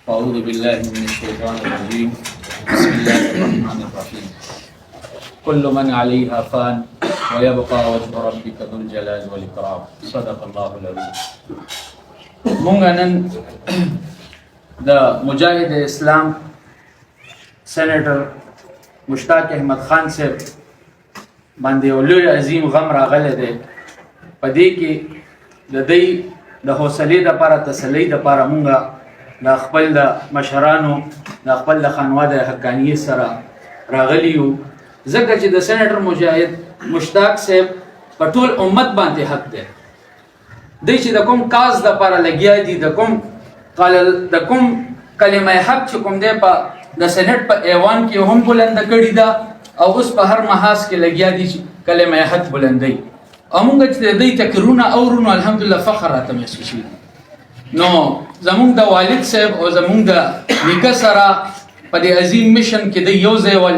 أعوذ بالله من الشيطان الرجيم بسم الله الرحمن الرحيم كل من عليها فان ويبقى وجه ربك ذو الجلال والإكرام صدق الله العظيم. مونږ نن د مجاهد اسلام سېنیټر مشتاق احمد خان صاحب باندې یو لوی عظیم غم راغلی دی. په دې کې د دوی د حوصلې دپاره تسلۍ دپاره مونږ د خپل د مشرانو د خپل د خانواده حقانیت سره راغلي یو، ځکه چې د سېنیټر مجاهد مشتاق صاحب په ټول امت باندې حق دی. دی چې د کوم کاز دپاره لګیا دي، د کوم کلمه حق چې کوم دی په د سېنیټ په ایوان کې هم بلنده کړې ده او اوس په هر محاذ کې لګیا دي چې کلمه حق بلندوي. او مونږ چې د دوی تکرونه اورو الحمدلله فخر راته محسوسېږي. نو زمونږ د والد صاحب او زمونږ د نیکه سره په دې عظیم مشن کې د یو ځای ول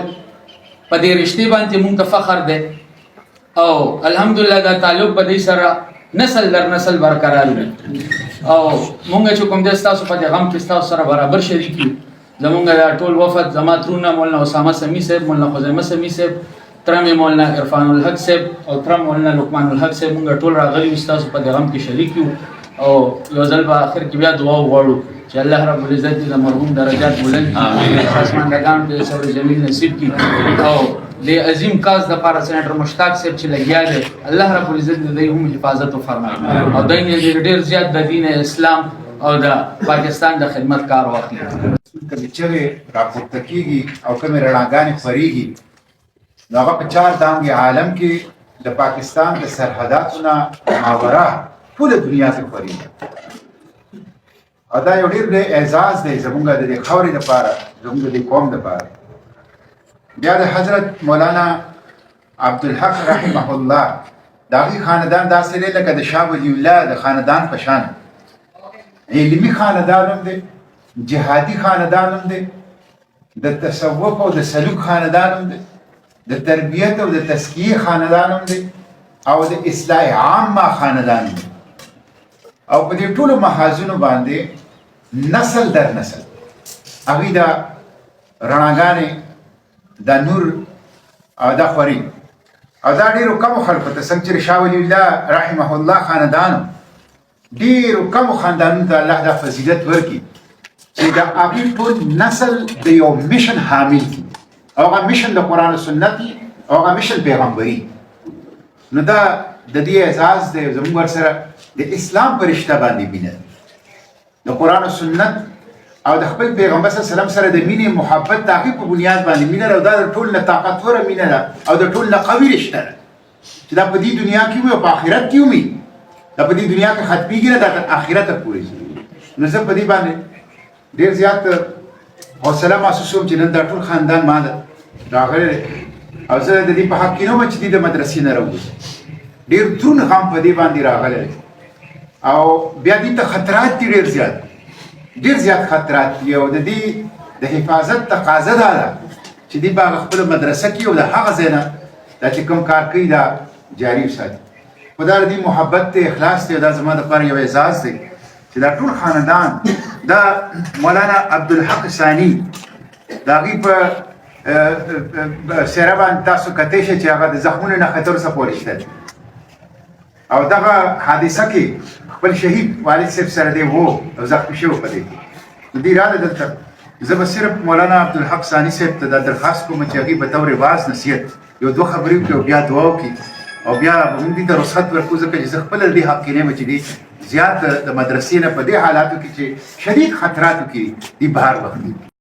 په دې رشتې باندې مونږ ته فخر دی او الحمدلله دا تعلق په دې سره نسل در نسل برقرار دی. او مونږ چې کوم دی ستاسو په دې غم کې ستاسو سره برابر شریک یو. زمونږ دا ټول وفد زما ترونه مولانا اسامه سمی صاحب، مولانا خزیمه سمی صاحب، ترمه مولانا عرفان الحق صاحب او ترم مولانا لقمان الحق صاحب، مونږ ټول راغلي یو ستاسو په دې غم کې شریک یو. او یو ځل په آخر کې بیا دعا وغواړو چې الله رب العزت دې د مرحوم درجات بلند کړي، آسمانګانو ته صبر جمیل نصیب کړي. او د عظیم کاز دپاره سېنیټر مشتاق صاحب چې لګیا دی، الله رب العزت د دوی هم حفاظت وفرمایي او دوی نه ډېر زیات د دین اسلام او د پاکستان د خدمت کار واخلي. کله چغې راپورته کېږي او کومې رڼاګانې خپرېږي نو هغه په 4 دانګې عالم کې د پاکستان د سرحداتو نه ماوره ټوله دنیا کې خپرېږي. او دا یو ډېر لوی اعزاز دی زموږ د دې خاورې دپاره، زموږ د دې قوم دپاره. بیا د حضرت مولانا عبدالحق رحمه الله د هغې خاندان داسې دی لکه د شاه ولی الله د خاندان په شان علمي خاندان هم دی، جهادي خاندان هم دی، د تصوف او د سلوک خاندان هم دی، د تربیت او د تزکیې خاندان هم دی، او د اصلاح عامه خاندان هم دی. او په دې ټولو محاذونو باندې نسل در نسل هغوی دا رڼاګانې دا نور دا خوري. او دا ډېرو کمو خلکو ته څنګه چې شاه ولی الله رحمه الله خاندانو ډېرو کمو خاندانونو ته الله دا فضیلت ورکړي چې د هغوی ټول نسل د یو مشن حامل کړي او هغه مشن د قرآن و سنت او هغه مشن پیغمبري. نو دا د دې اعزاز دی زموږ ورسره د اسلام په رشته باندې مینه، د قرآن و سنت او د خپل پیغمبر صلی الله علیه وسلم سره د مینې محبت د هغې په بنیاد باندې مینه ده. او دا د ټول نه طاقتوره مینه ده او د ټول نه قوي رشته ده چې دا په دې دنیا کې وي او په آخرت کې وي. دا په دې دنیا کې ختمېږي نه، دا تر آخرته پورې ځي. نو زه په دې باندې ډېر زیات حوصله محسوسوم چې نن دا ټول خاندان ما راغلی دی او زه د دې په حق کې نه وم چې دې د مدرسې نه راووځي. ډېر دروند غم په دې باندې راغلی دی او بیا دې ته خطرات دي ډېر زیات خطرات دي. او د دې د حفاظت تقاضا دا ده چې دې به خپله مدرسه کې او د هغه ځای نه دا چې کوم کار کوي دا جاري وساتي. خو دا د دې محبت دی، اخلاص دی، دا زما دپاره یو اعزاز دی چې دا ټول خاندان دا مولانا عبدالحق ثاني د هغې په څېره باندې تاسو کتی شئ چې هغه د زخمونو نه خطر څخه ورشته دی. او دغه حادثه کې خپل شهید والد صاحب سره دی وو او زخمي شوی په دې کې. نو دې راله دلته زه به صرف مولانا عبدالحق ثاني صاحب ته دا درخواست کوم چې هغې به طور واز نصیحت یو دوه خبرې وکړي او بیا دعا وکړي او بیا به موږ دې ته رخصت ورکړو ځکه چې زه خپله د دې حق کې نه یم چې دې زیات د مدرسې نه په دې حالاتو کې چې شدید خطراتو کې دې بهر وخلي.